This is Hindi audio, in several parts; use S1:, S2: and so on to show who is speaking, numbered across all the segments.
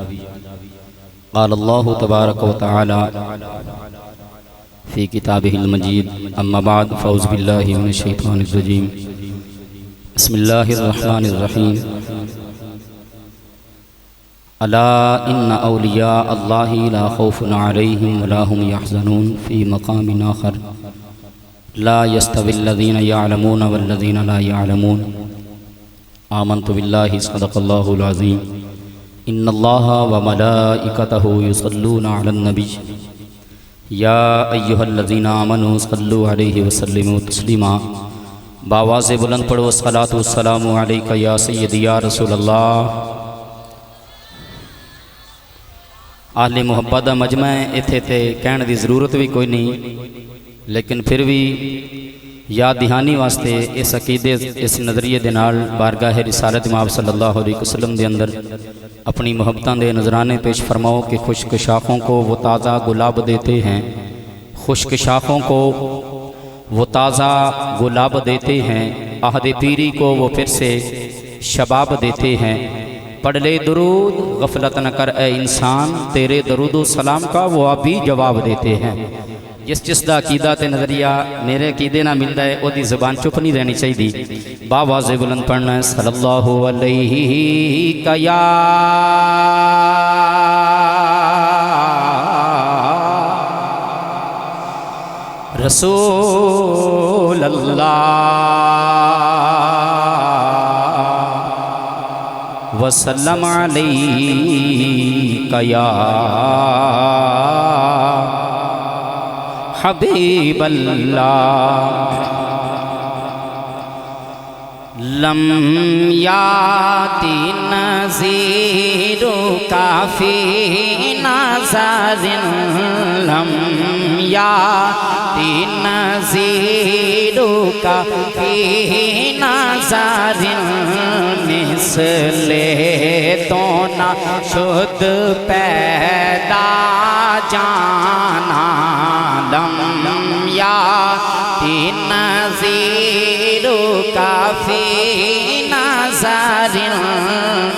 S1: क़ाल अल्लाहु तबारक व तआला फ़ी किताबिहिल मजीद अम्मा बाद फ़ऊज़ु बिल्लाहि मिनश शैतानिर रजीम बिस्मिल्लाहिर रहमानिर रहीम अला इन्ना औलिया अल्लाहि ला खौफुन अलैहिम वला हुम यहज़नून फ़ी मक़ामिन आख़र ला यस्तविल्लज़ीना यअलमून वल्लज़ीना ला यअलमून आमन्तु बिल्लाहि सदक़ल्लाहुल अज़ीम इन्नल्लाहा व मलाइकतहु युसल्लूना अलन नबी या अय्युहल्लज़ीना आमनू सल्लु अलैहि वसल्लिमू तस्लीमा। बावाज़े बुलंद पढ़ो सलातु वस्सलामु अलैका या सय्यदी या रसूलल्लाह। आहले मुहब्बत दा मजमा इत्थे ते कहने की ज़रूरत भी कोई नहीं, लेकिन फिर भी याद दहानी वास्ते इस अकीदे इस नज़रिए दे नाल बारगाह रिसालत इमाम सल्लल्लाहु अलैहि वसल्लम दे अंदर अपनी मोहब्बतां दे नजराने पेश फरमाओ कि खुश्क शाखों को वो ताज़ा गुलाब देते हैं, खुश्क शाखों को वो ताज़ा गुलाब देते हैं, आहद पीरी को वो फिर से शबाब देते हैं। पढ़ ले दुरूद गफलत न कर ए इंसान, तेरे दरूद सलाम का वो अभी जवाब देते हैं। जिस दा अकीदा ते नज़रिया मेरे अकीदे ना मिलता है वो ज़बान चुप नहीं रहनी चाहिए। बावाज़े बुलंद पढ़ना है सल्लल्लाहु अलैहि का या रसूल अल्लाह वसल्लम अलैका या हबीब अल्लाह। लम याति नज़ीरु काफ़ी नाज़रिन, लम याति नज़ीरु काफ़ी नाज़रिन, मिसले तो ना शुद्ध पैदा जाना। लम याति नज़ीरु काफ़ी नाज़रिन,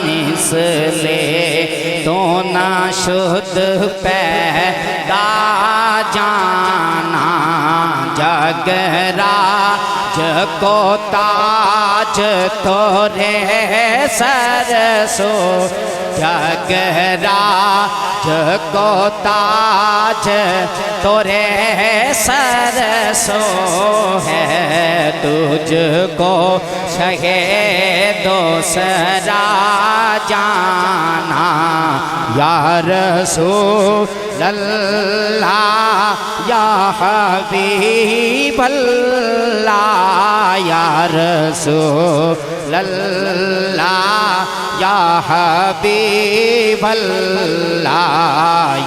S1: मिसले तो ना शुद्ध पैदा जाना। जगराज को ताज तोरे सरसो, जगराज को ताज तोरे सरसो है, तुझको शहे दूसरा जाना। या रसूल अल्लाह या हबीब अल्लाह, या रसूल अल्लाह या हबीब अल्लाह,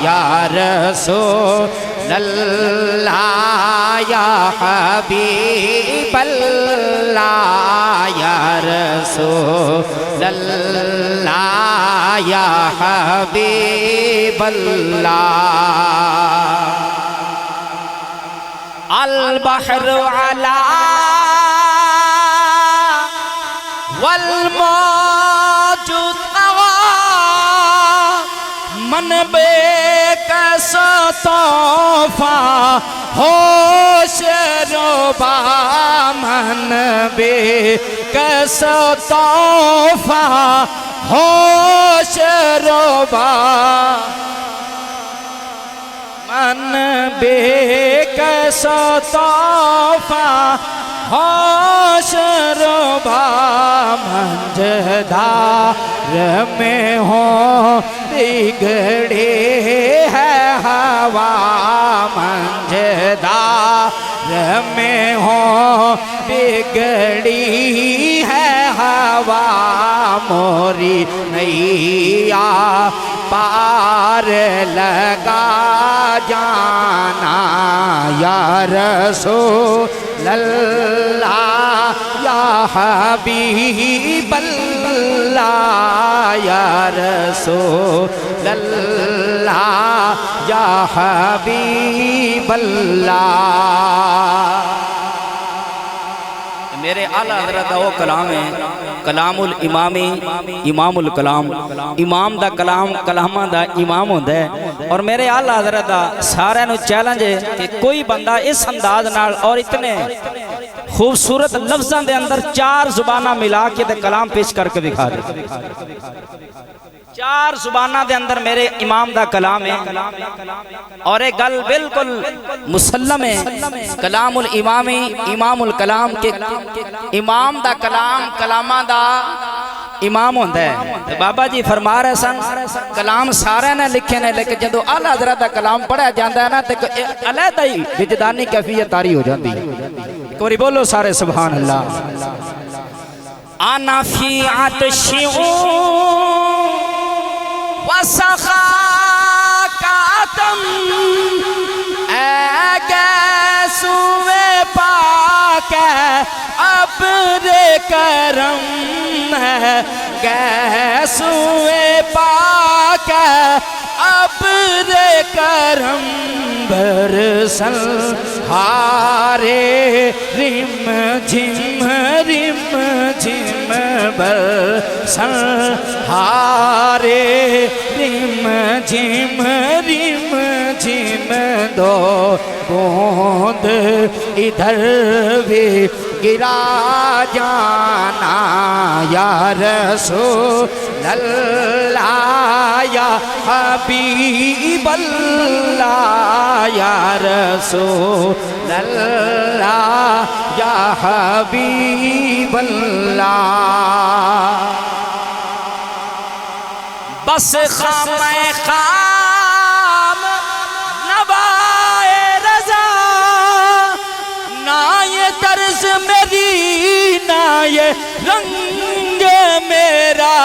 S1: या रसूल अल्लाह या हबीब अल्लाह, या रसूल अल्लाह या हबीब अल्लाह। अल बहरु अला वल मौजूद मन बेकस तोहफा होश रोबा, मन बेकस तोहफा होश रोबा, मन बेकस तोहफा होश रोबा। मंझधार में हो बिगड़े है हवा, मंझधार में हो बिगड़ी है हवा, मोरी नैया पार लगा जाना। या रसूल अल्लाह या हबीब अल्लाह, या रसूल अल्लाह या हबीब अल्लाह। मेरे आला हज़रत दा वो कलाम है कलामुल इमामी इमामुल कलाम। इमाम दा कलाम कलामां दा इमाम होंदा है। और मेरे आला हज़रत दा सारे नू चैलेंज है कि कोई बंदा इस अंदाज नाल और इतने खूबसूरत लफ्ज़ां दे अंदर 4 जुबाना मिला के ते कलाम पेश करके दिखा दे। 4 जुबाना दे अंदर मेरे इमाम दा कलाम है और एक गल बिल्कुल मुसल्लम है कलामुल इमामी इमामुल कलाम के इमाम दा कलाम कलामा दा इमाम होंदा है। तो बाबा जी फरमा रहे सन कलाम सारे ने लिखे ने लेकिन जो आला हज़रत दा कलाम पढ़ा जाता है ना तो अलहदा ही विजदानी कैफियत तारी हो जाती है। एक बारी बोलो सारे सुभान अल्लाह। आना फी आतशिऊ वसखा कातम ऐ गैसुए पाक अब्र करम है गैसुए पाक अब्र करम बरसल हारे रिम झिम बरसल हारे रिम झिम दो बूंद इधर भी गिरा जाना या रसूल अल्लाह या हबीब अल्लाह या रसूल अल्लाह या हबीब अल्लाह। बस खामे खाम नवाए रजा ना ये तर्ज मेरी ना ये रंग मेरा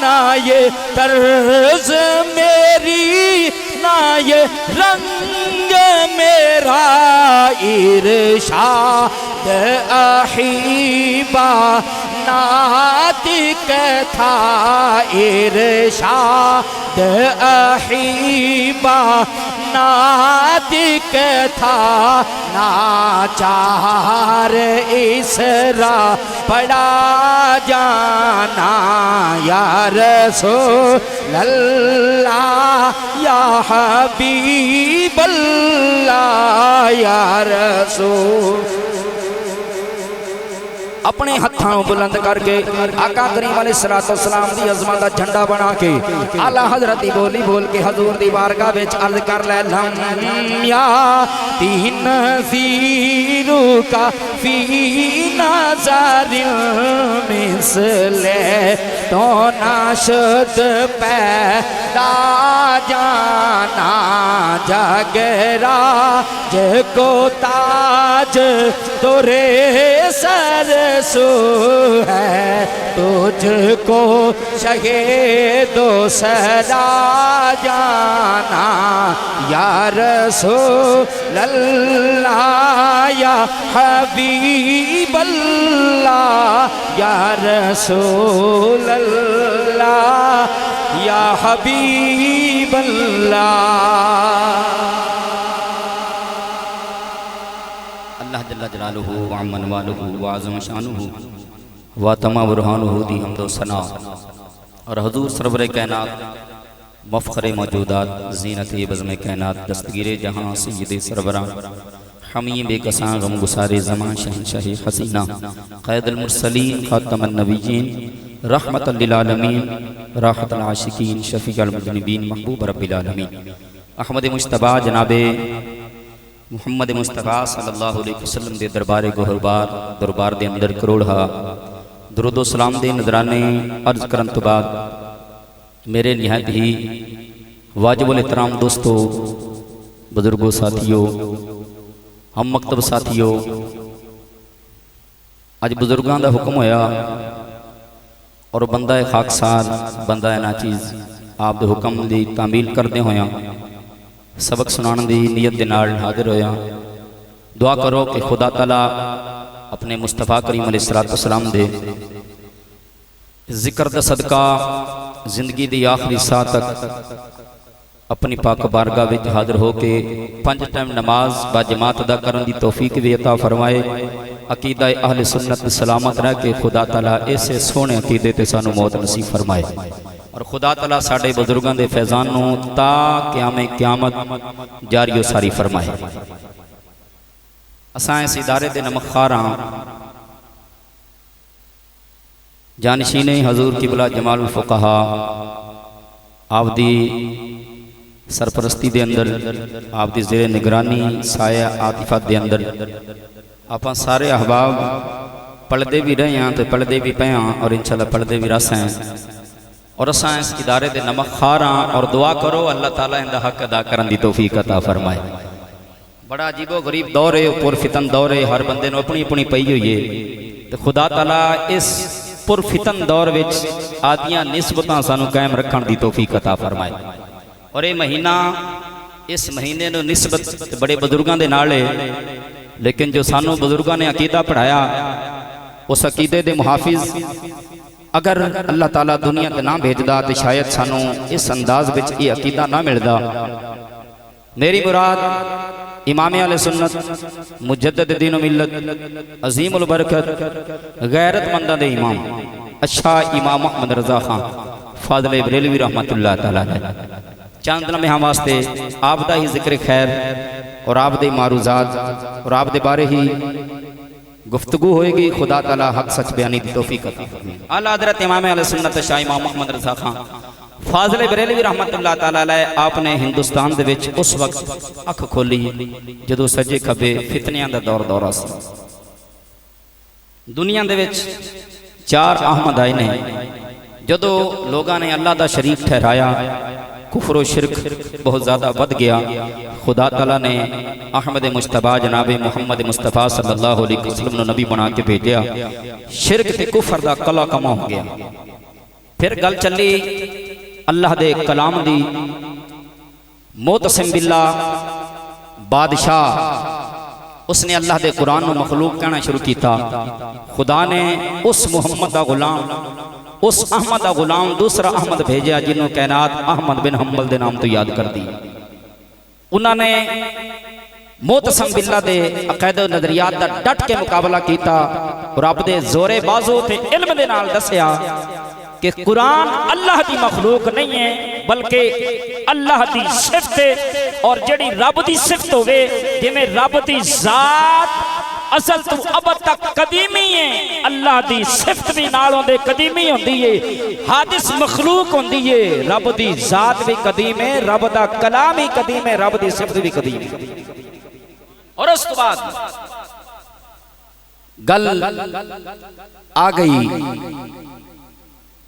S1: ना ये तर्ज मेरी ना ये रंग मेरा इरशाद अहीबा नातिक था इरशाद अहीबा नातिक था नाचार इसरा पड़ा जाना या रसूल अल्लाह या हबीब अल्लाह या रसूल। अपने हाथों बुलंद करके आका करीम अलैहिस्सलाम दी अज़मत दा झंडा बना के आला हज़रत दी बोली बोल के हजूर दी बारगाह विच अर्ज कर ले लम या तीन ज़ीरू का फी नज़रिल मिसले तो नाशद पैदा जाना जगरा जको ताज तोरे सर सो है तुझको शहीदो सदा जाना या रसूल अल्लाह या हबीब अल्लाह या रसूल अल्लाह या हबीब अल्लाह। अल्लाह जल्ला जलालुहु व अम्मन वालुहु व आज़म शानुहु व तमा बुरहानुहु दी हम्दो सना और हुजूर सरवर कायनात मफ़ख़रे मौजूदात ज़ीनत बज़्म कायनात दस्तगीर जहां सय्यद सरवरा हमी बेकसां गम गुसारे ज़मां शहंशाह हसीना क़ैदुल मुरसलीन ख़ातमुन नबिय्यीन रहमतल लिल आलमीन राहतुल आशिकीन शफ़ीउल मुज़निबीन महबूब रब्बिल आलमीन अहमद मुश्तबा जनाबे मुहम्मद मुस्तफ़ा सल्लल्लाहु अलैहि वसल्लम दे दरबारे गोहरबार दरबार दे अंदर करोड़ा दुरूद सलाम दे नजराने अर्ज करन तो बाद मेरे निहायत ही वाजिबुल एहतराम दोस्तों बुजुर्गों साथियों हम मकतब साथियों अज बुजुर्गों का हुक्म होया और बंदा खाकसार बंदा नाचीज़ आप दे हुक्म की तामील करते होया सबक सुनाने की नीयत के नाल हाजिर होया। दुआ करो कि खुदा तआला अपने मुस्तफ़ा करीम अलैहिस्सलाम दे जिक्र दा सदका जिंदगी की आखिरी साह तक अपनी पाक बारगाह विच हाजिर हो के 5 टाइम नमाज बा जमात अदा करने की तौफीक भी अता फरमाए अकीदा अहले सुन्नत सलामत रह के खुदा ताला इसे सोहने अकीदे ते सानू मौत नसीब फरमाए और खुदा ताला साडे बुजुर्गों के फैजान नू ता क़यामे क़यामत जारी सारी फरमाए। असां इस इदारे दे नमखार हाँ। जानशीने हजूर किबला जमाल फुकहा आपदी सरपरस्ती दे अंदर आपदी ज़ेरे निगरानी साया आतिफत दे अंदर आप सारे अहबाब पढ़ते भी रहे हैं तो पढ़ते भी पे हाँ और इंशाअल्लाह पढ़ते भी रस हैं और असां इस इदारे दे नमखार हाँ और दुआ करो अल्लाह ताला इनका हक अदा करने की तौफीक अता फरमाए। बड़ा अजीबो गरीब दौर है, पुरफितन दौर है, हर बंदे नूं अपनी अपनी पई हुई है तो खुदा ताला इस पुरफितन दौर विच आदियां निस्बतां सानू कायम रखण दी तौफीक अता फरमाए। और ये महीना इस महीने नूं निस्बत बड़े बुजुर्गों के नाल है, लेकिन जो सानू बुजुर्गों ने अकीदा पढ़ाया उस अकीदे दे मुहाफिज अगर अल्लाह ताला दुनिया ते ना भेजदा तो शायद सानू इस अंदाज विच ये अकीदा ना मिलदा। मेरी मुराद इमाम अहले सुन्नत मुजद्दिद दीन व मिल्लत अजीमुल बरकत गैरतमंदां दे इमाम अच्छा इमाम अहमद रज़ा खान फाज़िल बरेलवी रहमतुल्लाह तआला अलैह चंद लम्हे हम वास्ते आप दा ही जिक्र खैर और आप दे मारूजात और आप दे बारे ही गुफ्तगू होएगी। खुदा ताला हक सच बयानी दी तौफीक अता फरमाए। आला हज़रत इमाम अहले सुन्नत शाह इमाम अहमद रज़ा खान फाज़िल बरेलवी रहमतुल्लाह तआला अलैह आपने हिंदुस्तान दे विच उस वक्त अख खोली जदों सज्जे खब्बे फितनियां दा दौर सी। दुनिया दे विच चार अहमद आए ने जदों लोगों ने अल्लाह दा शरीक ठहराया कुफर व शिरक बहुत ज़्यादा बढ़ गया। खुदा ताला ने अहमद मुश्तबा जनाब मुहम्मद मुस्तफ़ा सल्लल्लाहु अलैहि वसल्लम नबी बना के भेजा। शिरक ते कुफर दा कला कमा हो गया। फिर गल चली अल्लाह दे कलाम दी। मुतसिम बिल्लाह बादशाह उसने अल्लाह दे कुरान को मखलूक कहना शुरू किया। खुदा ने उस मुहम्मद दा गुलाम उस अहमद दा गुलाम दूसरा अहमद भेजा जिन्होंने कैनात अहमद बिन हम्बल के नाम तो याद कर दी। उन्होंने मुतसिम बिल्लाह दे अक़ीदा नजरियात दा डट के मुकाबला किया और अपने जोरे बाजू ते इल्म दे नाल दसिया कि कुरान अल्लाह की मखलूक नहीं है बल्कि अल्लाह की सिफत है और जड़ी रब की सिफत होवे जिवें रब की जात असल तो अब तक कदीमी है अल्लाह की सिफत भी नालों दे कदीमी होंदी है। हादिस मखलूक होंदी है रब की जात भी कदीम है रब दा कलाम ही कदीम है रब की सिफत भी कदीम है। और उस बाद गल आ गई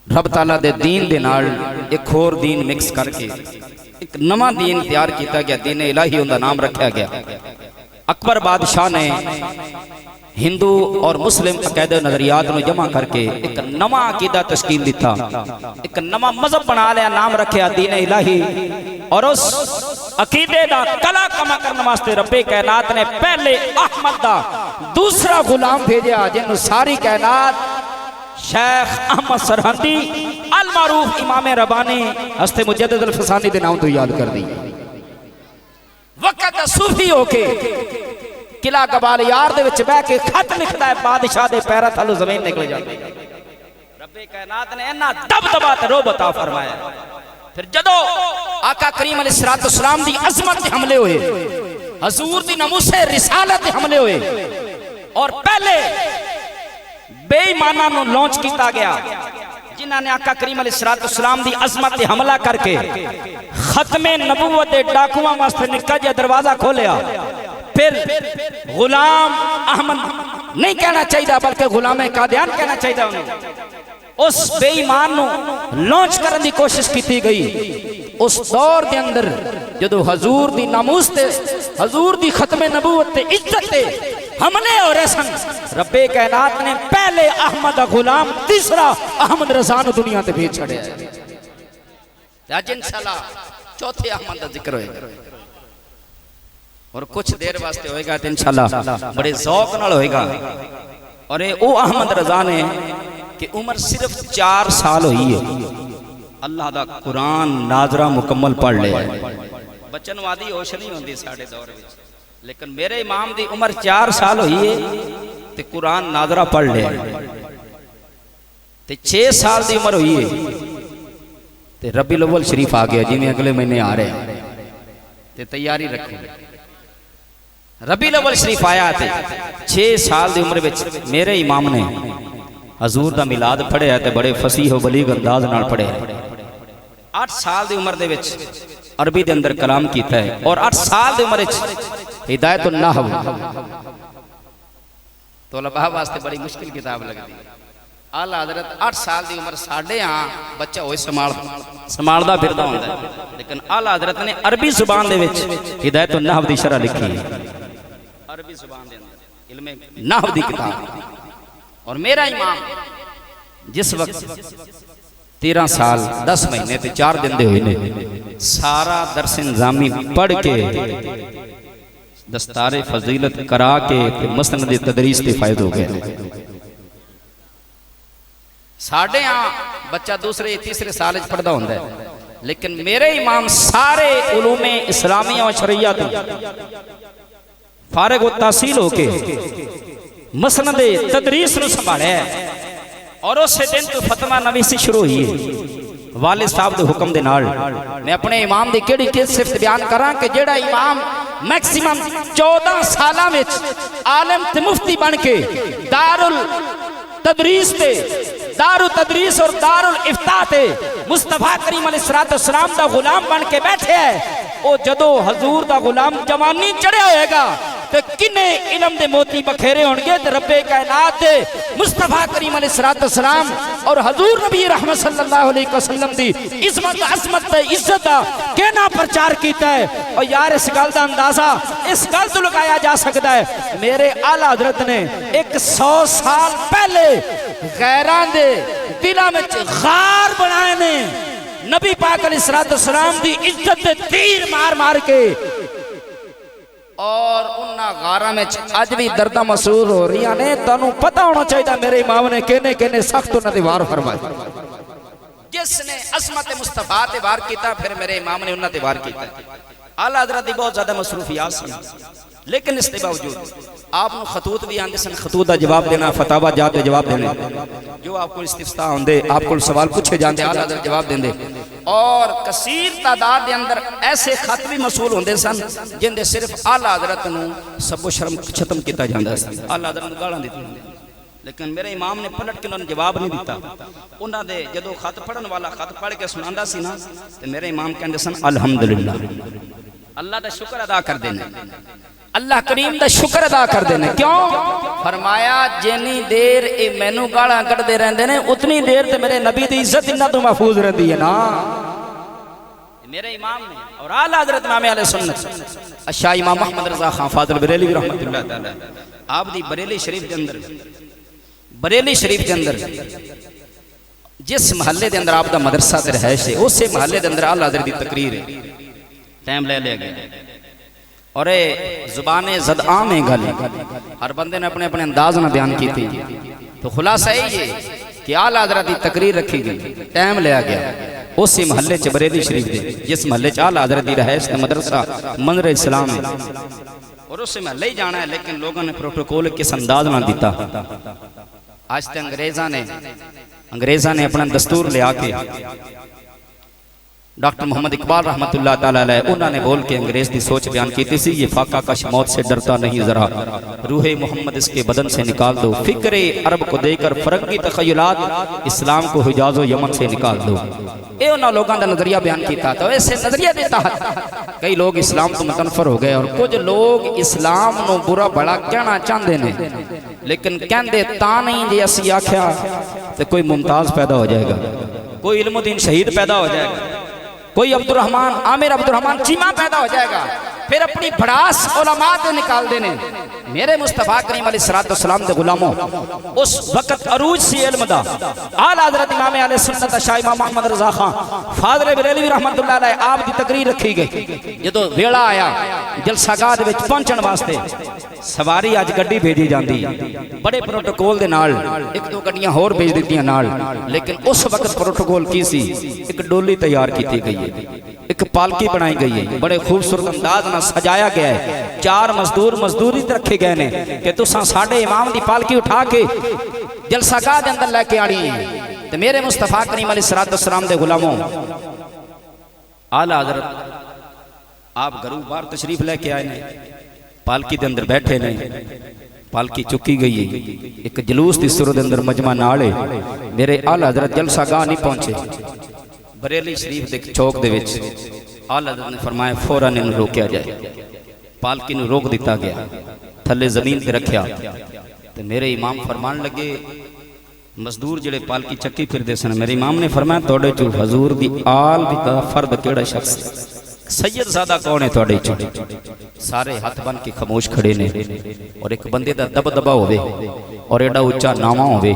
S1: रब ताला दे दीन दे नाल एक होर दीन मिक्स करके एक नवा दीन तैयार किया गया। दीन इलाही उनका नाम रखा गया। अकबर बादशाह ने हिंदू और मुस्लिम अक़ीदे नजरियात को जमा करके एक नवा अकीदा तश्कील दिता, एक नवा मजहब बना लिया, नाम रखा दीन इलाही। और उस अकीदे दा कला कमा करने वास्ते रब्बे कायनात ने पहले अहमद दा दूसरा गुलाम भेजा जिन्होंने सारी कायनात शेख अहमद सरहंदी अल मारूफ इमाम रबानी हस्ते मुजद्दिद अल फसानी के नाम तो याद कर दी। वक्त सूफी होके किला कबाल यार दे विच बैठ के खत लिखता है बादशाह दे पैरां थल्लों जमीन निकल जाती है। रब्बे कायनात ने इन्ना दबदबा ते रोब अता फरमाया। फिर जदों आका करीम अलैहिस्सलाम दी अजमत ते हमले हुए, हजूर दी नमूसे रिसालत ते हमले हुए और पहले बेईमाना नूं लॉन्च किया गया जिन्हां ने आका करीम अलैहिस्सलाम दी अजमत ते हमला करके खत्मे नबूवत दे डाकुआं वास्ते निक्का जिहा दरवाजा खोलिया। फिर गुलाम अहमद नहीं कहना चाहिए बल्कि गुलाम कादियान कहना चाहिए उन्हें। उस बेईमान नूं लॉन्च करने की कोशिश की गई। उस दौर के अंदर जदों हजूर दी नामूस ते हजूर दी खत्मे नबूवत ते इज्जत ते हमले हो रहे सन, रब्बे कायनात ने पहले अहमद दा गुलाम तीसरा अहमद रज़ा नूं दुनिया ते भेज छड़िया। आज इंशाअल्लाह चौथे अहमद का जिक्र होएगा और कुछ देर वास्ते होएगा तो इंशाअल्लाह बड़े ज़ौक नाल होएगा। और ये वो अहमद रज़ा ने कि उम्र सिर्फ 4 साल हुई है, अल्लाह दा कुरान नाजरा मुकम्मल पढ़ लिया। बच्चन वादी होश नहीं होंदी साडे दौर में, लेकिन मेरे इमाम दी उम्र 4 साल हुई है ते कुरान नादरा पढ़ लिया ते 6 साल की उम्र हुई है ते रबीउल अव्वल शरीफ आ गया जिवें अगले महीने आ रहे हैं ते तैयारी रखो। रबीउल अव्वल शरीफ आया ते 6 साल की उम्र में मेरे इमाम ने हजूर का मिलाद पढ़िया ते बड़े फसीह बलीग अंदाज नाल पढ़िया। 8 साल की उम्र दे विच अरबी के अंदर कलाम किया है और 8 साल की उम्र हिदायतुन नहव तो लबा वास्ते बड़ी मुश्किल किताब लगती है। आला हजरत 8 साल की उम्र साढ़े हाँ बच्चा हो संभालता फिरदा होंदा है, लेकिन आला हजरत ने अरबी जुबान दे विच हिदायतुन नहव दी शरह लिखी है। अरबी जुबान दे अंदर इल्मे नहव दी किताब। और मेरा इमाम जिस वक्त 13 साल 10 महीने ते 4 दिन दे हुए ने सारा दरस इंजामी पढ़ के दस्तारे फजीलत करा के मसनद तदरीस ते फायद हो गए। साढ़े यहाँ बच्चा दूसरे तीसरे साल पढ़ता होंदा है, लेकिन मेरे इमाम सारे उलूमे इस्लामिया और शरिया तो फारिग व तहसील होके मसनद तदरीस नूं संभालिया और उस दिन तो फतवा नवीसी शुरू हुई है वालिद साहब के हुक्म के नाल। मैं अपने इमाम की केड़ी सिफत बयान करा कि जेड़ा इमाम मैक्सिमम 14 साल में आलम ते मुफ्ती बन के दारुल तदरीस ते दारुल तदरीस और दारुल इफ्ता ते मुस्तफा करीम अलैहिस्सलाम दा गुलाम बन के बैठे है। वो जदों हजूर दा गुलाम जवानी चढ़िया होएगा ते किन्ने इलम दे मोती बखेरे होंगे ते रब्बे कायनात दे मुस्तफा करीम अलैहिस्सलाम और हजूर नबी रहमत सल्लल्लाहु अलैहि वसल्लम दी इज्जत अजमत ते इज्जत दा कहना प्रचार कीता है। और यार इस गल दा अंदाजा इस गल तो लगाया जा सकता है मेरे आला हजरत ने 100 साल पहले गैरां दे दिलां विच गार बनाए ने नबी पाक अलैहिस्सलाम दी इज्जत दे तीर मार मार के। और उन्हां गारां में अज भी दर्दां महसूस हो रही ने। तुहानूं पता होना चाहिए मेरे इमाम ने कहने कहने सख्त उन्हां दे वार फरमाए। जिसने असमत मुस्तफा ते वार किया फिर मेरे इमाम ने उन्हां ते वार किया। आला हज़रत दी बहुत ज्यादा मसरूफियात सी, लेकिन इसके बावजूद आपको खतूत भी आते सन, खतूत का जवाब देना, फतावा जात के जवाब देने, जो आपको इस्तिफ्ता होंदे आपको सवाल पूछे जाते आला हज़रत जवाब देंदे। और कसीर तादाद के अंदर ऐसे खत भी मसूल होंदे सन जिंदे सिर्फ आला हज़रत नूं सबो शर्म खत्म किया जाता सी। आला हज़रत गालां दित्तियां, लेकिन मेरे इमाम ने पलट के उन्होंने जवाब नहीं दिता। उन्होंने जो खत पढ़न वाला खत पढ़ के सुनांदा सी ना तो मेरे इमाम कहते सन अल्हम्दुलिल्लाह, अल्लाह का शुक्र अदा कर देने, अल्लाह करीम का शुक्र अदा कर देने। क्यों? फरमाया जिनी देर ये मैनू गालां कढ़दे रहंदे ने उतनी देर ते मेरे नबी की इज्जत इन्हां तो महफूज रहती है ना। मेरे इमाम ने और आला हज़रत इमाम अहले सुन्नत शाह इमाम मोहम्मद रज़ा खान फाज़िल बरेली रहमतुल्लाह तआला आप दी बरेली शरीफ के अंदर जिस महल्ले के अंदर आपका मदरसा ते रहायश है उस महल्ले के अंदर आला हज़रत की तकरीर है। टाइम ले लिया गया और जुबान ज़द आम है गल, हर बंदे ने अपने अपने अंदाज में बयान की थी। तो खुलासा यही है कि आला हज़रत की तकरीर रखी गई, टाइम लिया गया उस महल्ले च बरेली शरीफ के जिस महल्ले च आला हज़रत की रहायश मदरसा मंदिर इस्लाम है और उस महल्ले ही जाना है। लेकिन लोगों ने प्रोटोकॉल किस अंदाज में दिता। आज तक अंग्रेज़ा ने अपना दस्तूर लिया के डॉक्टर मोहम्मद इकबाल रहमतुल्लाह ताला अलैह उन्होंने बोल के अंग्रेज़ की सोच बयान की थी। ये फाका कश मौत से डरता नहीं जरा, रूहे मोहम्मद इसके बदन से निकाल दो, फिक्रे अरब को देकर फरंगी तखयलात इस्लाम को हिजाज़ो यमन से निकाल दो। ये उन्होंने लोगों का नजरिया बयान किया। तो ऐसे नजरिया के तहत कई लोग इस्लाम तो मुतनफर हो गए और कुछ लोग इस्लाम को बुरा भला कहना चाहते हैं, लेकिन कहते ता नहीं जे असी आख्या तो कोई मुमताज पैदा हो जाएगा, कोई इल्मुद्दीन शहीद पैदा हो जाएगा, कोई अब्दुर्रहमान आमिर अब्दुर्रहमान चीमा पैदा हो जाएगा। फिर अपनी भड़ास उलमा ते निकाल देने। मेरे मुस्तफा करीम अलैहिस्सलाम दे गुलामों उस वक्त अरूज सी इल्म दा आला हज़रत इमाम अहले सुन्नत शाह इमाम मोहम्मद रज़ा खान फाज़िल बरेलवी रहमतुल्लाह अलैह आप दी तकरीर रखी गई। जदों वेला आया जलसागाह दे विच पहुंचण वास्ते सवारी अज गड्डी भेजी जाती बड़े प्रोटोकॉल दे नाल, एक दो गड्डियां होर भेज दित्तियां नाल, लेकिन उस वक्त प्रोटोकॉल की सी एक डोली तैयार की गई है। एक पालकी बनाई गई है, बड़े खूबसूरत अंदाज में सजाया गया है। 4 मजदूरी रखे गए ने कि तुसा साडे इमाम की पालकी उठा के जलसागाह के अंदर लेके आनी है। तो मेरे मुस्तफा करीम अलैहिस्सलाम दे गुलामों, आला हज़रत आप घरों बाहर तशरीफ लेके आए ने, पालकी के अंदर बैठे ने, पालकी चुकी गई है, एक जलूस की सूरत अंदर मजमा नाल है। मेरे आला हज़रत जलसागाह नहीं पहुंचे, बरेली शरीफ के चौक दे विच आला हज़रत ने फरमाया फौरन इन्हूं रोकिया जाए। पालकी नूं रोक दिता गया, थले जमीन ते रखिया। तो मेरे इमाम फरमान लगे, मजदूर जिहड़े पालकी चक्की फिरदे सन, मेरे इमाम ने फरमाया तुहाडे चों हजूर दी आल दा फर्द केड़ा शख्स है? सैयदजादा कौन है तुहाडे चों? सारे हाथ बन के खामोश खड़े ने। और एक बंदे दा दबदबा होवे और एडा उच्चा नामा होवे,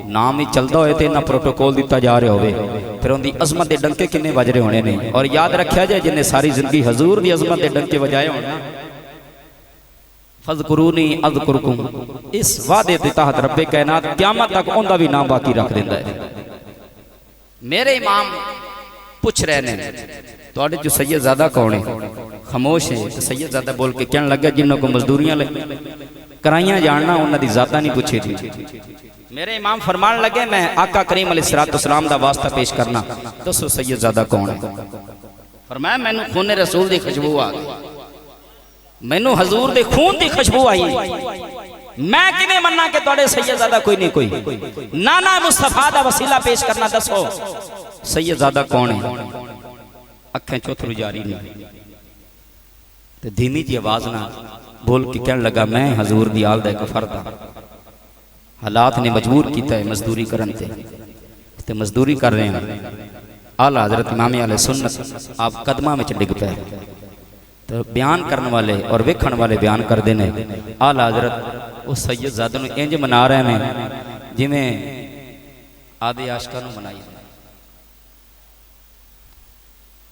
S1: नाम ही चलदा होए ते इन्ना प्रोटोकॉल दिता जा रहा होवे, फिर उनकी अजमत के डंके किन्ने बज रहे होने ने। और याद रखा जाए जिन्हें सारी जिंदगी हजूर की अजमत के डंके बजाए होना, फज़कुरूनी अज़कुरकुम, इस वादे के तहत रब्बे कायनात क़यामत तक उनका भी नाम बाकी रख देता है। मेरे इमाम पूछ रहे ने तुहाडे जो सैयदजादा कौन है? खामोश है। तो सैयदजादा बोल के कहने लगा जिन्हों को मजदूरियां कराइयां जानना उन्होंने दी ज़ाता नहीं पूछी थी। मेरे इमाम फरमान लगे मैं आका करीम अलैहिस्सलाम दा वास्ता पेश करना, दसो सैयदजादा कौन है? फरमाया मैनू खून रसूल दी खुशबू आ गई, मैनू हजूर दे खून दी खुशबू आई, मैं किवें मन्ना कि तुहाडे सैयदजादा कोई नहीं कोई? नाना मुस्तफा दा वसीला पेश करना, दसो सैयदजादा कौन है? अखें चौथरू जारी ने ते धीमी जी आवाज ना बोल के कहने लगा मैं हजूर दी आल दा एक फर्द हां, हालात ने मजबूर किया है मजदूरी करन ते मजदूरी कर रहे हैं। आला हज़रत इमाम आले सुन्नत आप कदमां में डिग पे। तो बयान करने वाले और वेखण वाले बयान करते हैं, आला हज़रत उस सैयदजादे नूं इंज मना रहे हैं जिवें आदे आशकां नूं मनाई,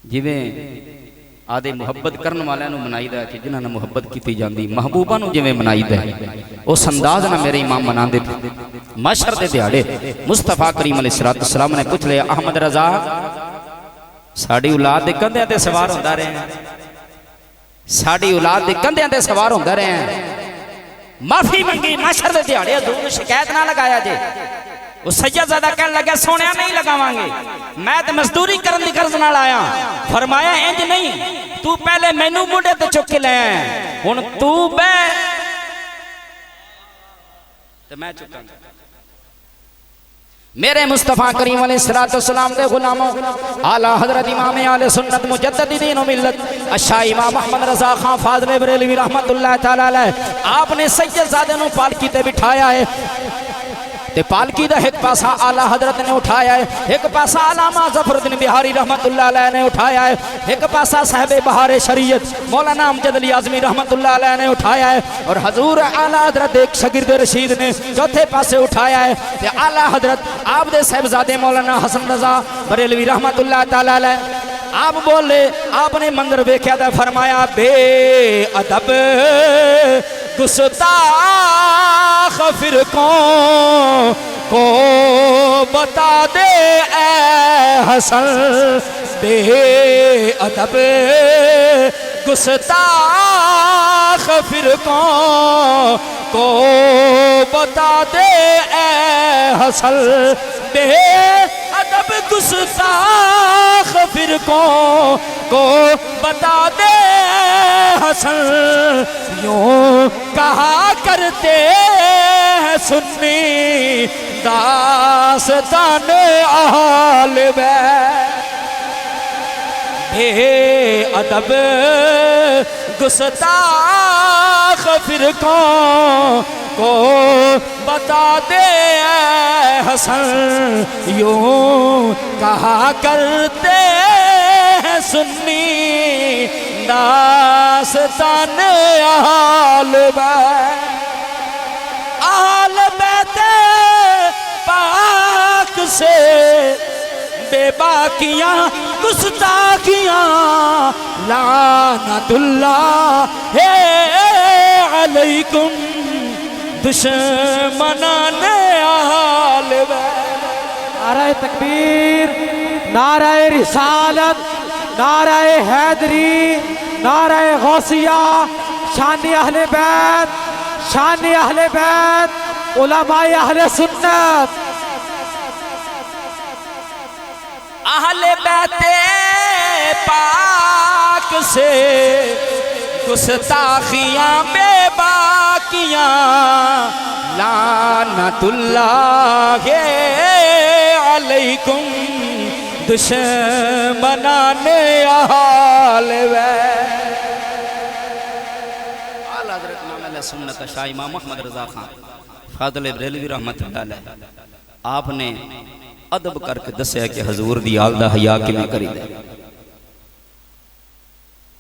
S1: जिवें आदे मुहब्बत करने वाले मनाईदा है कि जिन्होंने मुहब्बत की जाती, महबूबा जिवें मनाईदा है उस अंदाज ना मेरे इमाम मनाते। मशर के दिहाड़े मुस्तफा करीम अलैहिस्सलाम ने पूछ लिया अहमद रजा साड़ी औलाद के कंधियां ते सवार होंदा रहे हैं, साड़ी औलाद के कंधियां ते सवार होंदा रहे हैं, माफी मंगी मशर के दिहाड़े हजूर शिकायत ना लगाया जे। वो सैयदजादा कहने लगा सोनिया नहीं लगावांगे, मैं तो मजदूरी करने की गर्ज नाल आया। फरमाया इंज नहीं, तू पहले मैनू मुंडे ते चुक के ले हुण तू बह ते मैं चुकांगा। मेरे मुस्तफा करीम अलैहिस्सलाम दे गुलामों, आला हज़रत इमाम आले सुन्नत मुजद्दिद दीन व मिल्लत अशा इमाम अहमद रजा खां फाज़िल बरेलवी रहमतुल्लाह तआला अलैह आपने सैयदजादे नूं पालकी ते बिठाया है। ते पालकी दा एक पासा आला हज़रत ने उठाया है, एक पासा अल्लामा ज़फ़रुद्दीन बिहारी रहमतुल्लाह अलैह ने उठाया है, एक पासा साहिब बहारे शरीयत मौलाना अमजद अली आज़मी रहमतुल्लाह अलैह ने उठाया है, और हजूर आला हज़रत एक शागिर्द रशीद ने चौथे पासे उठाया है। ते आला हज़रत आप दे साहिबजादे मौलाना हसन रजा बरेलवी रहमतुल्लाह तआला अलैह आप बोले, आपने मंजर वेख्या था, फरमाया बे अदब गुस्ताख फिरकों को बता दे ऐ हसन, बे अदब गुस्ताख फिरकों को बता दे ऐ हसन, बे अदब गुस्ताख फिरकों को बता दे हसन, यूं कहा करते हैं सुन्नी दास्तान अहल बैत, बे अदब गुस्ताख फिरकों को बता दे हसन, यूं कहा करते हैं सुन्नी दास्तान अहल बैत, अहल बैत पाक से बेबाकियां गुस्ताखियां लानतुल्लाह है अलैकुम दुश्मनाने अहल बैत।
S2: नाराए तकबीर, नाराए रिसालत, नाराए हैदरी, नाराए गौसिया, शान अहले बैत, शान अहले बैत, उलमाए अहले सुन्नत।
S3: अहले बैते पाक से गुस्ताखियां बेबाकियां लानतुल्लाह अलैकुम दुश्मनाने आले वे। आला हज़रत इमाम अहले सुन्नत शाह इमाम मोहम्मद रज़ा खान फाज़िल बरेलवी रहमतुल्लाह अलैह आपने अदब करके दसिया कि हजूर दी आल दा हया किवें करीदा।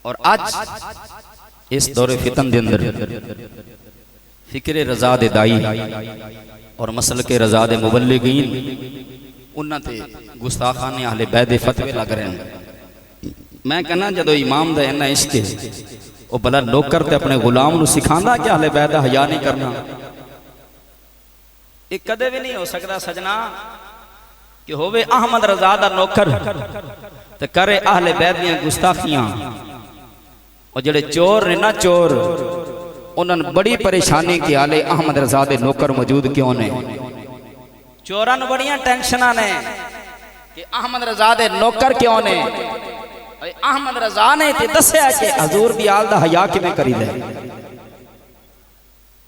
S3: और आज इस दौरे फितन दे अंदर फिक्रे रजा दे दाई और मसल के रजा दे मुबल्लिगीन उन्हां ते गुस्ताखाने अहले बैत दे फतवे लग रहे हैं। मैं कहना जदों इमाम दा इन्ना इश्क है वो भला नौकर ते अपने गुलाम नूं सिखांदा कि अहले बैत दा हया नहीं करना। ये कदे भी नहीं हो सकता सजना कि होवे अहमद रजा दा नौकर ते करे अहले बैत दियां गुस्ताखियां। और जेड़े चोर ने ना चोर उन्होंने बड़ी परेशानी की आले अहमद रजा दे नौकर मौजूद क्यों ने। चोरां नूं बड़ियां टेंशनां ने कि अहमद रजा दे नौकर क्यों ने। अहमद रजा ने ते दस्या कि हजूर दी आल दा हया किवें करीदा।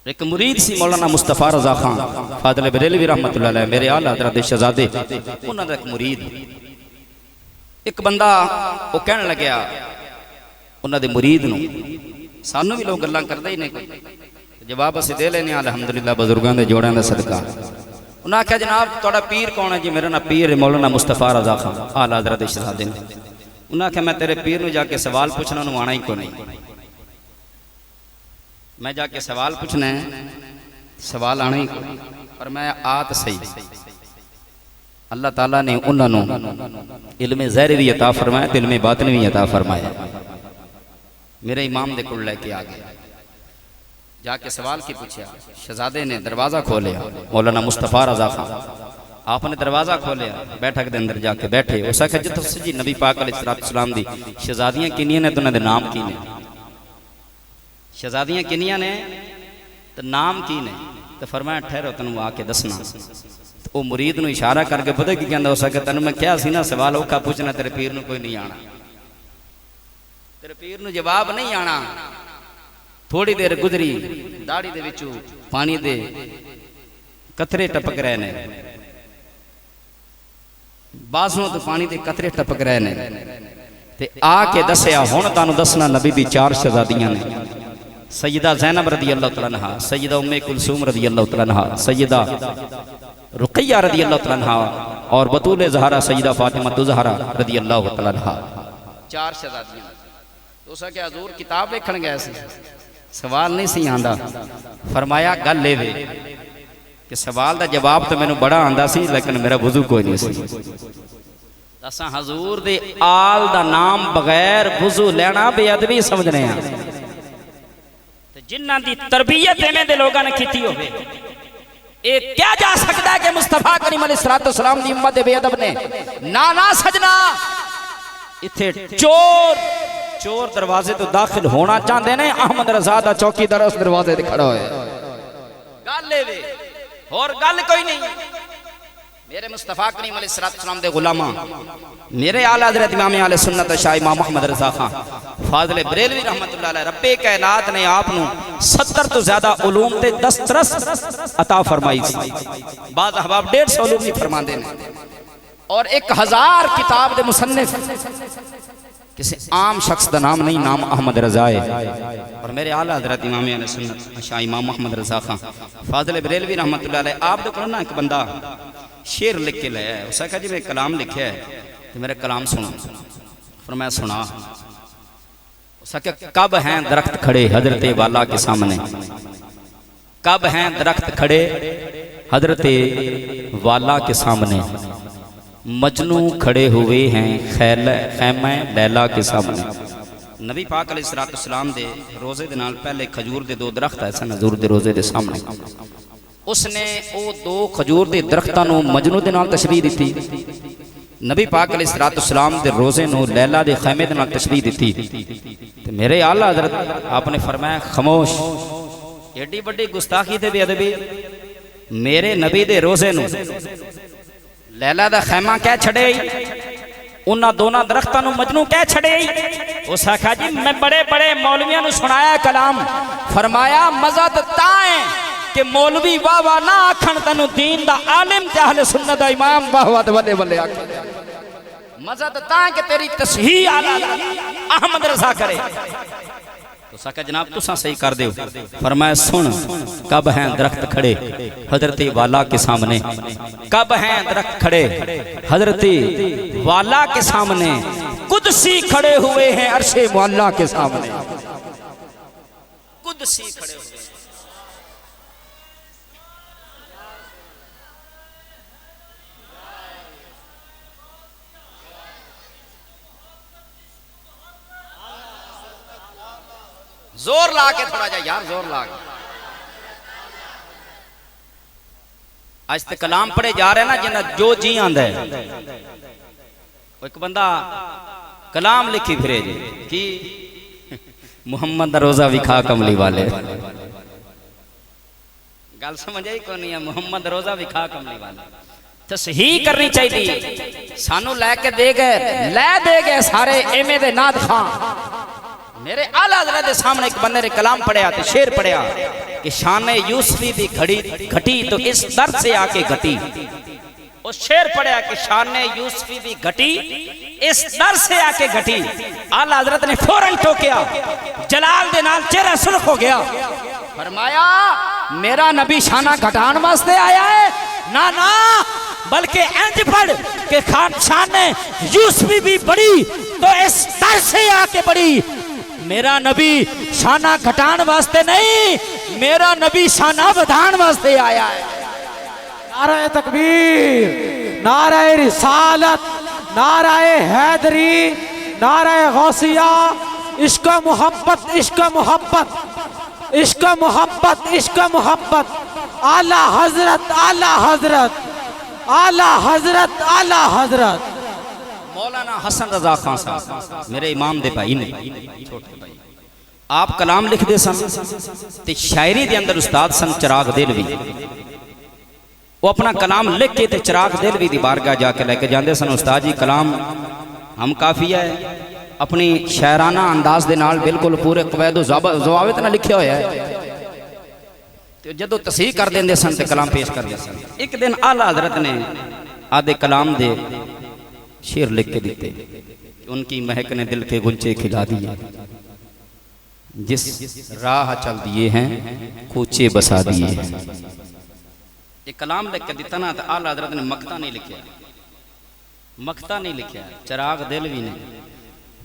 S3: एक मुरीद सी मौलाना मुस्तफा रजा खान फाज़िल बरेलवी रहमतुल्लाह अलैह मेरे आला हज़रत दे शहजादे उन्हां दा एक मुरीद एक बंदा वो कहण लग्या उन्हां दे मुरीद नूं सानू भी लोग गल्लां करदे ही ने कोई जवाब असीं दे लेने अलहमदुलिल्लाह बजुर्गां दे जोड़ियां दा सदका। उन्हां आख्या जनाब तुहाडा पीर कौन है जी। मेरा नाम पीर है मौलाना मुस्तफा रजा खान आला हज़रत दे शहजादे ने। उन्हां आख्या मैं तेरे पीर नूं जाके सवाल पुछना उन्होंने आना ही को नहीं। मैं जाके सवाल पूछना है सवाल आना ही को पर मैं आत सही। अल्लाह ताला ने उन्होंने इल्मे ज़ाहिर भी अता फरमाया तो इल्मे बातिन भी अता फरमाया। मेरे इमाम दे कोल लेके आ गया जाके सवाल की पूछा। शहजादे ने दरवाज़ा खोलिया मौलाना मुस्तफा रजा खान आपने दरवाज़ा खोलिया बैठक के अंदर जाके बैठे। उस आख्या जितो जी नबी पाक अलैहिस्सलाम दी शहजादियां किनियां ने तो उन्हां दे नाम की ने। शहजादियां किनियां ने तो नाम की ने तो फरमाया ठहरो तेन आके दसना। तो वो मुरीद नूं इशारा करके पता की कहंदा उस आख्या तेन मैं क्या सी ना सवाल औखा पूछना तेरे पीर नूं कोई नहीं आना। तेरे पीर नूं जवाब नहीं आना। थोड़ी देर गुजरी दाढ़ी दे विचों पानी दे कतरे टपक रहे ने बाजों तो पानी दे कतरे टपक रहे ने ते आके दसिया हुण तुहानूं दसना नबी दी चार शहजादियां ने। सैयदा ज़ैनब रदी अल्लाह तआला अन्हा, सैयदा उम्मे कुलसूम रदी अल्लाह तआला अन्हा, सैयदा रुक़ैया रदी अल्लाह तआला अन्हा और बतूल ज़हरा सैयदा फातिमा ज़हरा रदी अल्लाह तआला अन्हा। चार शहजादियां। तो उस आख्या हजूर किताब लिखण गए सी सवाल नहीं सी आंदा। फरमाया गल ए वे कि सवाल दा जवाब तो मैनूं बड़ा आंदा सी लेकिन मेरा वजू कोई नहीं सी। असां हजूर दे आल दा नाम बगैर वजू लेना बेअदबी समझने आ। जिन्हां दी तरबियत इवें दे लोगां ने कीती होवे ए क्या जा सकदा है कि मुस्तफा करीम अलैहिस्सलाम दी उम्मत दे बेअदब ने। ना ना सजना इत्थे चोर दरवाजे तो दाखिल होना चाहते ने। अहमद रजा दा चौकीदार उस दरवाजे ते खड़ा होया। गल ए वे और गल कोई नहीं। मेरे मुस्तफा करीम अलैहिस्सलाम दे गुलामा मेरे आला हज़रत इमाम अहले सुन्नत शाह इमाम मोहम्मद रज़ा खान फाज़िल बरेलवी रहमतुल्लाह अलैह रब्बे कायनात ने आपनू 70 तो ज्यादा उलूम ते दस्तरस अता फरमाई सी। बाद अहबाब 150 उलूम नहीं फरमांदे ने और 1000 किताब दे मुसन्निफ। किसी आम शख्स का नाम नहीं, नाम अहमद रजा है। और मेरे आला हज़रत इमाम अहले सुन्नत शाह इमाम मोहम्मद रज़ा खान फाज़िल बरेलवी रहमतुल्लाह अलैह आप दे कोल ना एक बंदा शेर लिख के लाया है। उस आख्या जी मैं कलाम लिखा है तो मेरा कलाम सुनो। फिर मैं सुना। उस आख्या कब हैं दरख्त खड़े हजरत वाला के सामने। कब हैं दरख्त खड़े हजरत वाला के सामने। मजनू खड़े हुए हैं खैमा लैला के सामने। नबी पाक अलैहिस्सलाम दे रोजे दे नाल पहले खजूर दे 2 दरख्त है सन हजूर दे रोजे दे सामने। उसने वो 2 खजूर दे दरख्तां नूं मजनू दे नाल तशबीह दी नबी पाक अलैहिस्सलाम दे रोज़े नूं लैला दे खैमे दे नाल तशबीह दित्ती ते मेरे आला हज़रत आपने फरमाया खामोश, एडी बड़ी गुस्ताखी ते बेअदबी। मेरे नबी दे रोज़े नूं लैला दा खैमा कह छड़े, उन्हां दोनों दरख्तां नूं मजनू कह छड़े। उस आखा जी मैं बड़े बड़े मौलवियां नूं सुनाया कलाम, फरमाया मज़ा तां है कि मौलवी वाह वाह ना आखण, तैनू दीन दा आलिम ते अहले सुन्नत दा इमाम वाह वाह बल्ले बल्ले आखे। मज़ा तां कि तेरी तस्हीह आला अहमद रज़ा करे। तो सका जनाब तुसा सही कर दो। फरमाया सुन, कब हैं दरख्त खड़े हजरत वाला के सामने, कब हैं दरख्त खड़े हजरत वाला के सामने, कुदसी खड़े हुए हैं अर्शे मौला के सामने, कुदसी खड़े हुए हैं। जोर ला के थोड़ा जा यार, जोर ला के। आज तक कलाम पढ़े जा रहे हैं ना, जिन्ना जो जी आंदा है। एक बंदा कलाम लिखी फिरे जी कि मुहम्मद दा रोजा विखा कमली वाले, गल समझ आई को नहीं है? मुहम्मद रोजा विखा कमली वाले तस्हीह करनी चाहिए। सानू लैके दे गए सारे एमे दे नाद खां। मेरे आला हज़रत के सामने एक बंदे ने कलाम पढ़िया तो शेर पढ़िया कि शान यूसुफी दी घड़ी घटी तो इस दर से आके घटी। और शेर पढ़िया कि शान यूसुफी दी घटी इस दर से आके घटी। आला हज़रत ने फौरन टोकिया, जलाल दे नाल चेहरा सुर्ख हो गया। फरमाया मेरा नबी शाना घटान वास्ते आया है? ना ना, बल्कि इंज पढ़ के शान यूसुफी भी बड़ी तो इस दर से आके बड़ी। मेरा नबी शाना घटान वास्ते नहीं, मेरा नबी शाना बढ़ान वास्ते आया है।
S2: नारे तकबीर, नारे रिसालत, नारे हैदरी, नारे गौसिया। इश्क मोहब्बत, इश्क मोहब्बत, इश्क मोहब्बत, इश्क मोहब्बत। आला हजरत, आला हजरत, आला हजरत, आला हजरत
S3: मौलाना हसन रजा खान साहब मेरे इमाम दे भाई ने, छोटे भाई। आप कलाम लिखते सन ते शायरी दे अंदर उस्ताद सन चिराग देलवी। वो अपना कलाम लिख के ते चिराग देलवी दी बारगाह जाके लेके जाते सन। उस्ताद जी कलाम हम काफी है, अपनी शायराना अंदाज दे नाल बिल्कुल पूरे कवैद ज़वाबित नाल लिखिया होया है। तो जदों तस्हीह कर देंदे सन ते कलाम पेश करदे सन। एक दिन आला हज़रत ने आधे कलाम दे शेर लिख के दिते। उनकी महक ने दिल के गुंचे खिला दिए, जिस राह चल दिए हैं कूचे बसा दिए हैं। ये कलाम लिख के दिता ना, तो आला हज़रत ने मकता नहीं लिखा, मकता नहीं लिखा। चिराग देलवी ने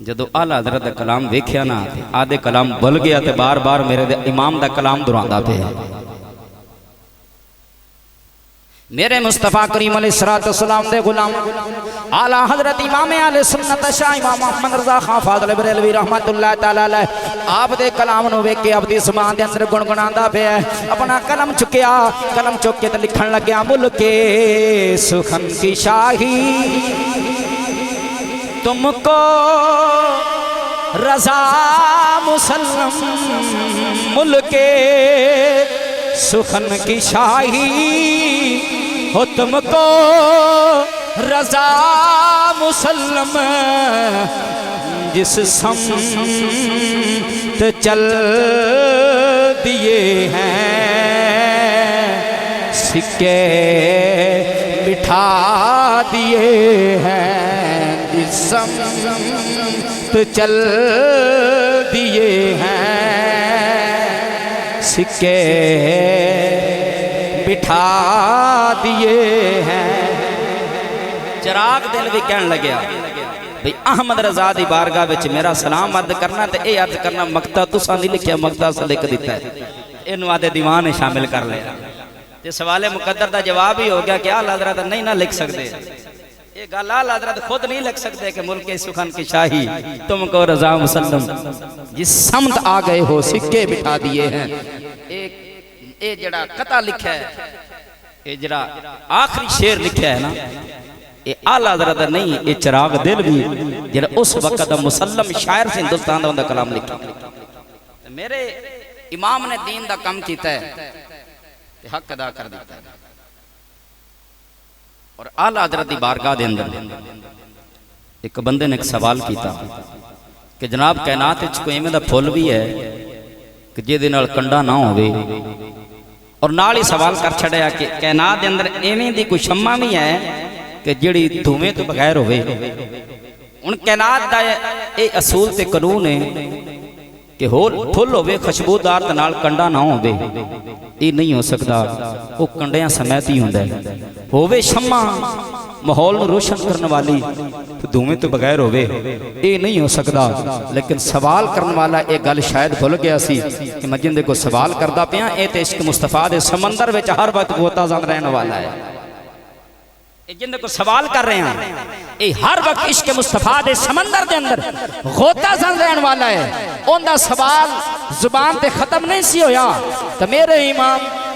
S3: जदों आला हज़रत दा कलाम वेख्या ना, आधे कलाम भुल गया तो बार बार मेरे इमाम दा कलाम दोहरांदा पिया। मेरे मुस्तफ़ा करीम अलैहिस्सलाम दे गुलाम आला हज़रत इमाम अहले सुन्नत शाह इमाम अहमद रज़ा खां फाज़िल बरेलवी रहमतुल्लाह तआला अलैह आप दे कलाम नूं वेख के अपनी ज़बान दे अंदर गुणगुणांदा पिया। अपना कलम चुकिया, कलम चुक के ते लिखण लग्या, मुल्के सुखन की शाही तुमको रज़ा मुसल्लम, मुल्के सुखन की शाही हो तुमको रज़ा मुसल्लम, जिस समत चल दिए हैं सिक्के बिठा दिए हैं, जिस समत चल दिए हैं सिक्के बिठा दिए हैं। चिराग दिल भी कहन लग्या भाई अहमद रज़ा दी बारगाह विच मेरा सलाम अर्ज करना ते ये अर्ज करना मकता तुसा नहीं लिखिया, मकता अस लिख दिता है। इनू आदे दीवान ने शामिल कर लिया। ते सवाले मुकद्दर दा जवाब ही हो गया कि आला हज़रत नहीं ना लिख सकते। ये गल आला हज़रत खुद नहीं लिख सकते कि मुल्के सुखन की शाही तुमको रज़ा मुसल्लम, जिस समत आ गए हो सिक्के बिठा दिए हैं। ये जड़ा कता लिखा है, ये जड़ा आखिरी शेर लिखा है ना, ये आला हज़रत नहीं, ये चिराग दिल भी जिहड़ा उस वक्त दा मुसल्लम शायर से हिंदुस्तान दा उनका कलाम लिखा। मेरे इमाम ने दीन दा काम कीता है ते हक अदा कर दिता है। और आला हज़रत दी बारगाह दे अंदर एक बंदे ने एक सवाल किया कि जनाब कायनात विच कोई इवें दा फुल भी है कि जिहदे नाल कंडा ना होवे, और नाल ही सवाल कर छड़िया कि कायनात दे अंदर इवें दी कोई शम्मा भी है कि जिहड़ी धुएं तो बगैर होवे। हुण कायनात दा ये असूल ते कानून है कि होल फुल होवे खुशबूदार ते नाल कंडा ना होवे, ये नहीं हो सकता। वो कंडियां समेत ही हुंदा है। होवे शम्मा माहौल नूं रोशन करने वाली तो धुएं तो बगैर होवे, ये नहीं हो सकता। लेकिन सवाल करने वाला एक गल शायद भुल गया सी कि मैं जिंदे को सवाल करदा पिया, ये तो इश्क मुस्तफा दे समंदर विच हर वक्त गोता जन रहने वाला है। जिंदे को सवाल कर रहे हैं ये हर वक्त इश्क मुस्तफा दे समंदर दे अंदर गोता जन रहने वाला है। उनका सवाल जुबान ते खत्म नहीं सी होया तो मेरे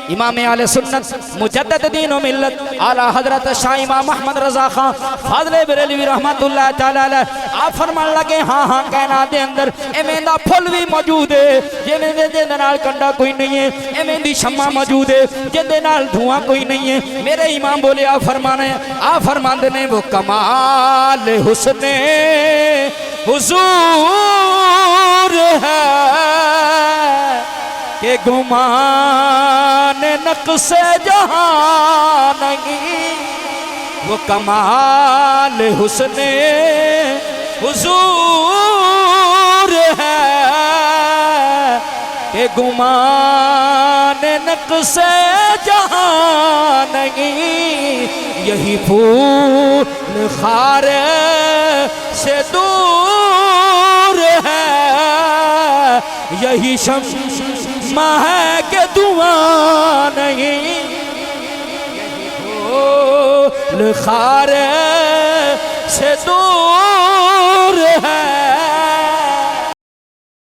S3: इमाम आले सुन्नत मुजद्दिद दीन व मिल्लत आला हजरत शाह इमाम अहमद रजा खां फाज़ले बरेलवी रहमतुल्लाह तआला अलैह आप फरमान लगे हाँ हाँ कायनात दे अंदर इवें दा फुल भी मौजूद है जिवें दे नाल कंडा कोई नहीं है, इवें दी शम्मा मौजूद है जिंदे नाल धुआं कोई नहीं है। मेरे इमाम बोले आप फरमांदे ने वो कमाल हुस्ने हुजूर है के गुमान नक्शे जहां नहीं, वो कमाल हुस्ने हुजूर है के गुमान नक्शे जहां नहीं। यही फूल खारे से दूर है, यही शम्मा है के धुआं नहीं। यही फूल खारे से दूर